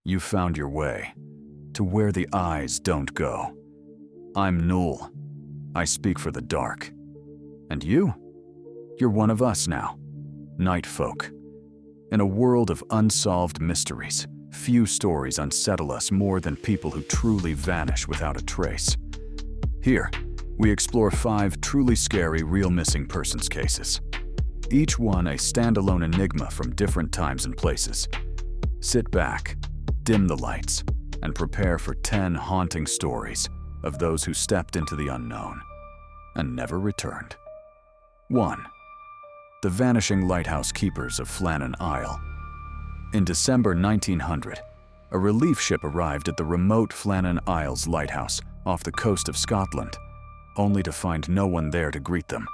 You found your way to where the eyes don't go. I'm Null. I speak for the dark. And you? You're one of us now, night folk. In a world of unsolved mysteries, few stories unsettle us more than people who truly vanish without a trace. Here, we explore 5 truly scary real missing persons cases, each one a standalone enigma from different times and places. Sit back, dim the lights, and prepare for 10 haunting stories of those who stepped into the unknown and never returned. 1. The Vanishing Lighthouse Keepers of Flannan Isle. In December 1900, a relief ship arrived at the remote Flannan Isles lighthouse off the coast of Scotland, only to find no one there to greet them.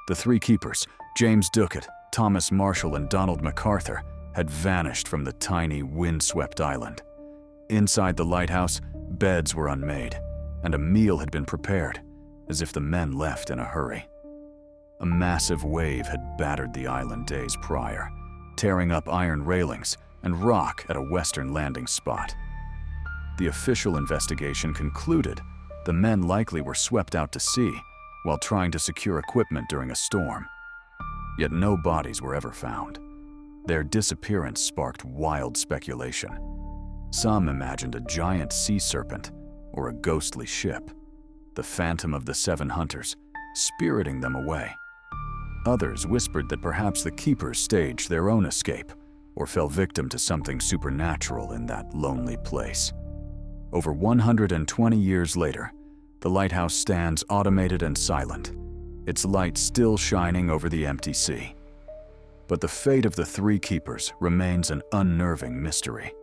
The 3 keepers, James Duckett, Thomas Marshall, and Donald MacArthur, had vanished from the tiny, windswept island. Inside the lighthouse, beds were unmade, and a meal had been prepared, as if the men left in a hurry. A massive wave had battered the island days prior, tearing up iron railings and rock at a western landing spot. The official investigation concluded the men likely were swept out to sea while trying to secure equipment during a storm. Yet no bodies were ever found. Their disappearance sparked wild speculation. Some imagined a giant sea serpent or a ghostly ship, the phantom of the 7 hunters, spiriting them away. Others whispered that perhaps the keepers staged their own escape or fell victim to something supernatural in that lonely place. Over 120 years later, the lighthouse stands automated and silent, its light still shining over the empty sea. But the fate of the 3 keepers remains an unnerving mystery,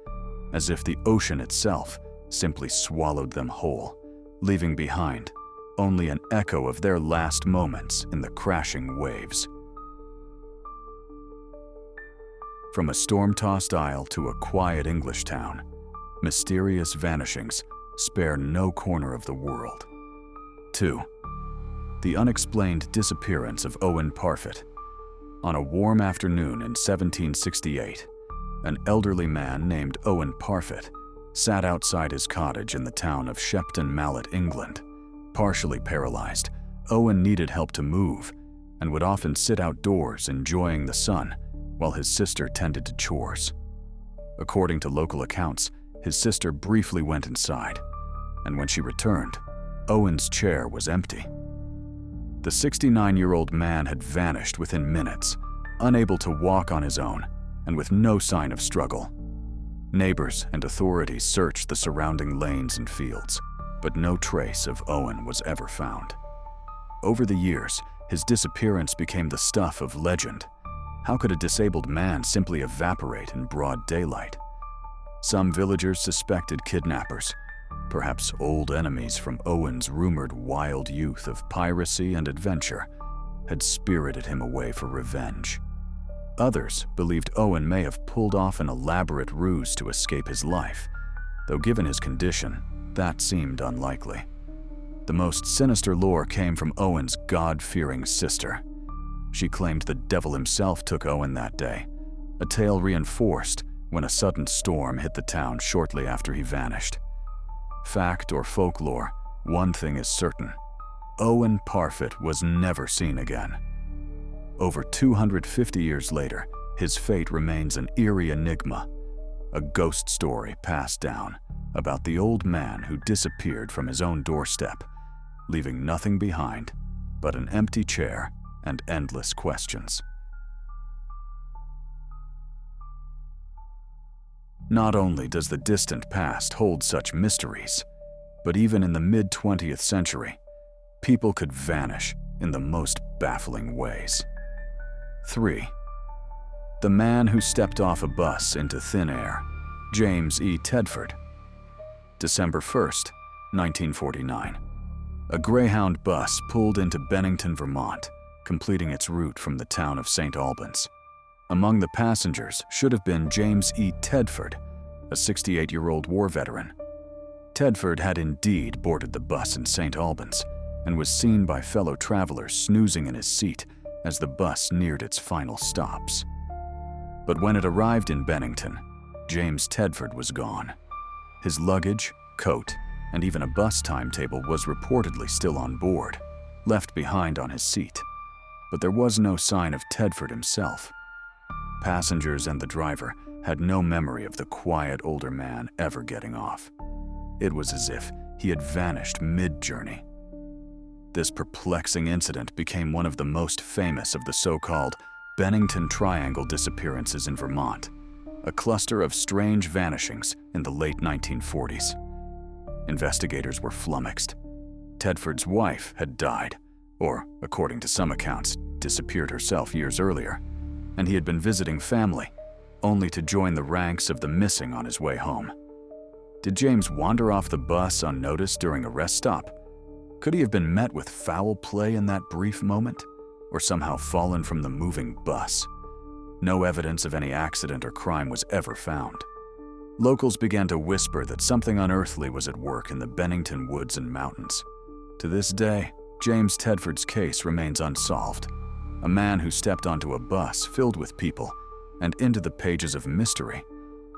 as if the ocean itself simply swallowed them whole, leaving behind only an echo of their last moments in the crashing waves. From a storm-tossed isle to a quiet English town, mysterious vanishings spare no corner of the world. 2. The unexplained disappearance of Owen Parfitt. On a warm afternoon in 1768, an elderly man named Owen Parfitt sat outside his cottage in the town of Shepton Mallet, England. Partially paralyzed, Owen needed help to move and would often sit outdoors enjoying the sun while his sister tended to chores. According to local accounts, his sister briefly went inside, and when she returned, Owen's chair was empty. The 69-year-old man had vanished within minutes, unable to walk on his own and with no sign of struggle. Neighbors and authorities searched the surrounding lanes and fields, but no trace of Owen was ever found. Over the years, his disappearance became the stuff of legend. How could a disabled man simply evaporate in broad daylight? Some villagers suspected kidnappers, perhaps old enemies from Owen's rumored wild youth of piracy and adventure, had spirited him away for revenge. Others believed Owen may have pulled off an elaborate ruse to escape his life, though given his condition, that seemed unlikely. The most sinister lore came from Owen's God-fearing sister. She claimed the devil himself took Owen that day, a tale reinforced when a sudden storm hit the town shortly after he vanished. Fact or folklore, one thing is certain: Owen Parfitt was never seen again. Over 250 years later, his fate remains an eerie enigma, a ghost story passed down about the old man who disappeared from his own doorstep, leaving nothing behind but an empty chair and endless questions. Not only does the distant past hold such mysteries, but even in the mid-20th century, people could vanish in the most baffling ways. 3. The man who stepped off a bus into thin air, James E. Tedford. December 1st, 1949. A Greyhound bus pulled into Bennington, Vermont, completing its route from the town of St. Albans. Among the passengers should have been James E. Tedford, a 68-year-old war veteran. Tedford had indeed boarded the bus in St. Albans and was seen by fellow travelers snoozing in his seat as the bus neared its final stops. But when it arrived in Bennington, James Tedford was gone. His luggage, coat, and even a bus timetable was reportedly still on board, left behind on his seat. But there was no sign of Tedford himself. Passengers and the driver had no memory of the quiet older man ever getting off. It was as if he had vanished mid-journey. This perplexing incident became one of the most famous of the so-called Bennington Triangle disappearances in Vermont, a cluster of strange vanishings in the late 1940s. Investigators were flummoxed. Tedford's wife had died, or, according to some accounts, disappeared herself years earlier, and he had been visiting family, only to join the ranks of the missing on his way home. Did James wander off the bus unnoticed during a rest stop? Could he have been met with foul play in that brief moment, or somehow fallen from the moving bus? No evidence of any accident or crime was ever found. Locals began to whisper that something unearthly was at work in the Bennington woods and mountains. To this day, James Tedford's case remains unsolved. A man who stepped onto a bus filled with people and into the pages of mystery,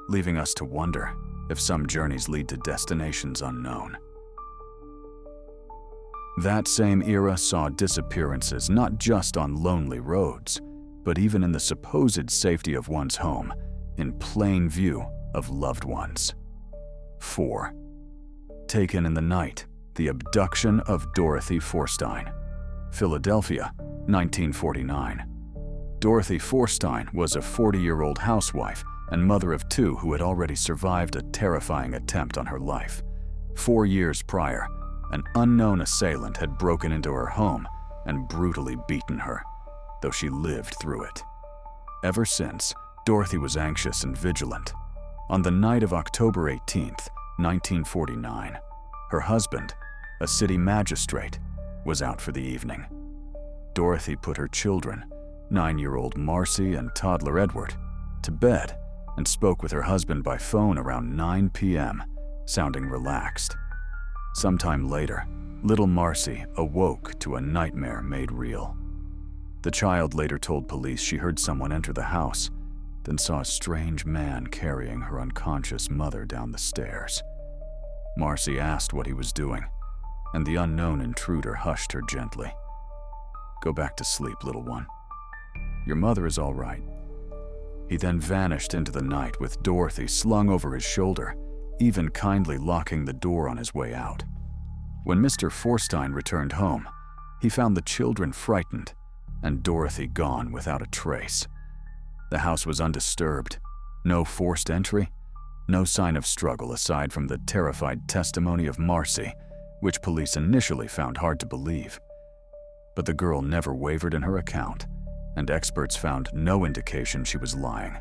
leaving us to wonder if some journeys lead to destinations unknown. That same era saw disappearances not just on lonely roads, but even in the supposed safety of one's home, in plain view of loved ones. 4. Taken in the night, the abduction of Dorothy Forstein. Philadelphia, 1949. Dorothy Forstein was a 40-year-old housewife and mother of 2 who had already survived a terrifying attempt on her life. 4 years prior, an unknown assailant had broken into her home and brutally beaten her, though she lived through it. Ever since, Dorothy was anxious and vigilant. On the night of October 18, 1949, her husband, a city magistrate, was out for the evening. Dorothy put her children, 9-year-old Marcy and toddler Edward, to bed and spoke with her husband by phone around 9 p.m., sounding relaxed. Sometime later, little Marcy awoke to a nightmare made real. The child later told police she heard someone enter the house, then saw a strange man carrying her unconscious mother down the stairs. Marcy asked what he was doing, and the unknown intruder hushed her gently. "Go back to sleep, little one. Your mother is all right." He then vanished into the night with Dorothy slung over his shoulder, even kindly locking the door on his way out. When Mr. Forstein returned home, he found the children frightened and Dorothy gone without a trace. The house was undisturbed, no forced entry, no sign of struggle aside from the terrified testimony of Marcy, which police initially found hard to believe. But the girl never wavered in her account, and experts found no indication she was lying.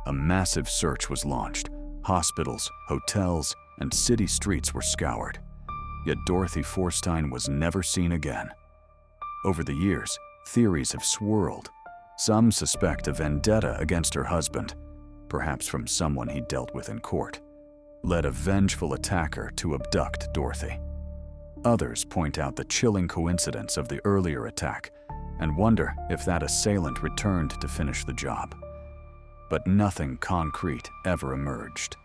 A massive search was launched. Hospitals, hotels, and city streets were scoured. Yet Dorothy Forstein was never seen again. Over the years, theories have swirled. Some suspect a vendetta against her husband, perhaps from someone he dealt with in court, led a vengeful attacker to abduct Dorothy. Others point out the chilling coincidence of the earlier attack and wonder if that assailant returned to finish the job. But nothing concrete ever emerged.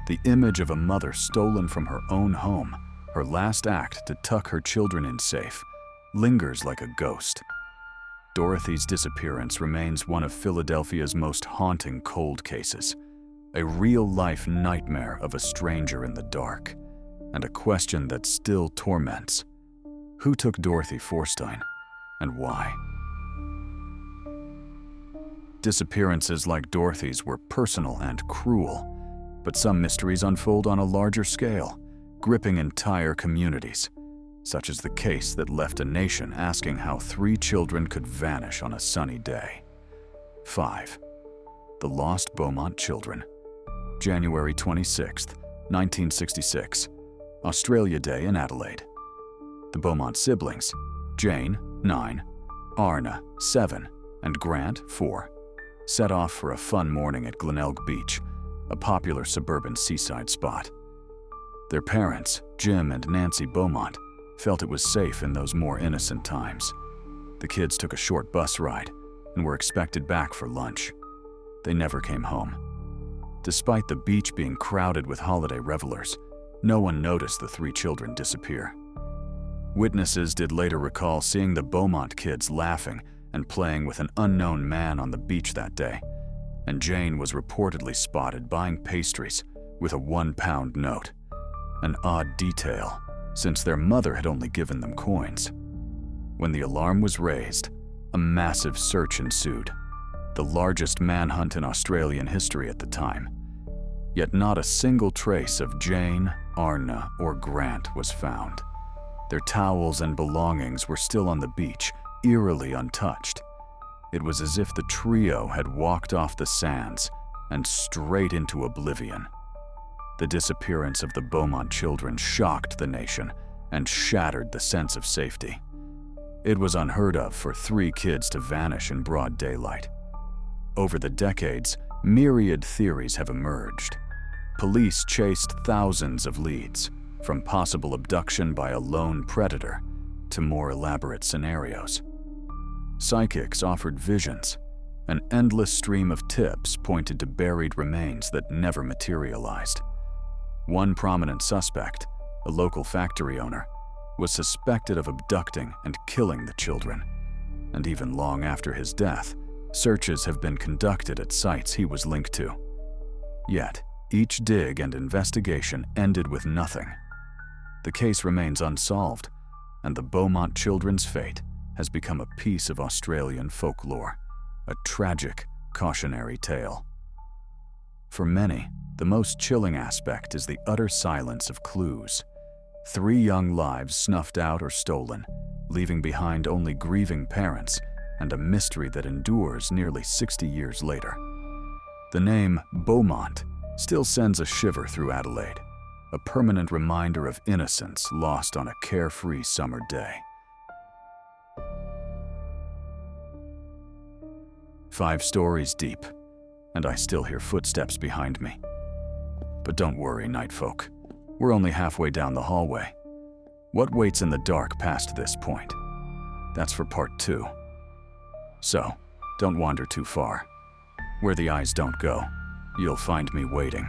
The image of a mother stolen from her own home, her last act to tuck her children in safe, lingers like a ghost. Dorothy's disappearance remains one of Philadelphia's most haunting cold cases, a real-life nightmare of a stranger in the dark, and a question that still torments. Who took Dorothy Forstein, and why? Disappearances like Dorothy's were personal and cruel, but some mysteries unfold on a larger scale, gripping entire communities, such as the case that left a nation asking how 3 children could vanish on a sunny day. 5. The Lost Beaumont Children. January 26, 1966, Australia Day in Adelaide. The Beaumont siblings, Jane, 9, Arna, 7, and Grant, 4, set off for a fun morning at Glenelg Beach, a popular suburban seaside spot. Their parents, Jim and Nancy Beaumont, felt it was safe in those more innocent times. The kids took a short bus ride and were expected back for lunch. They never came home. Despite the beach being crowded with holiday revelers, no one noticed the 3 children disappear. Witnesses did later recall seeing the Beaumont kids laughing and playing with an unknown man on the beach that day, and Jane was reportedly spotted buying pastries with a 1-pound note, an odd detail since their mother had only given them coins. When the alarm was raised, a massive search ensued, the largest manhunt in Australian history at the time. Yet not a single trace of Jane, Arna, or Grant was found. Their towels and belongings were still on the beach, eerily untouched. It was as if the trio had walked off the sands and straight into oblivion. The disappearance of the Beaumont children shocked the nation and shattered the sense of safety. It was unheard of for 3 kids to vanish in broad daylight. Over the decades, myriad theories have emerged. Police chased thousands of leads, from possible abduction by a lone predator to more elaborate scenarios. Psychics offered visions. An endless stream of tips pointed to buried remains that never materialized. One prominent suspect, a local factory owner, was suspected of abducting and killing the children, and even long after his death, searches have been conducted at sites he was linked to. Yet, each dig and investigation ended with nothing. The case remains unsolved, and the Beaumont children's fate has become a piece of Australian folklore, a tragic, cautionary tale. For many, the most chilling aspect is the utter silence of clues. 3 young lives snuffed out or stolen, leaving behind only grieving parents and a mystery that endures nearly 60 years later. The name Beaumont still sends a shiver through Adelaide, a permanent reminder of innocence lost on a carefree summer day. 5 stories deep, and I still hear footsteps behind me. But don't worry, night folk. We're only halfway down the hallway. What waits in the dark past this point? That's for part 2. So, don't wander too far. Where the eyes don't go, you'll find me waiting.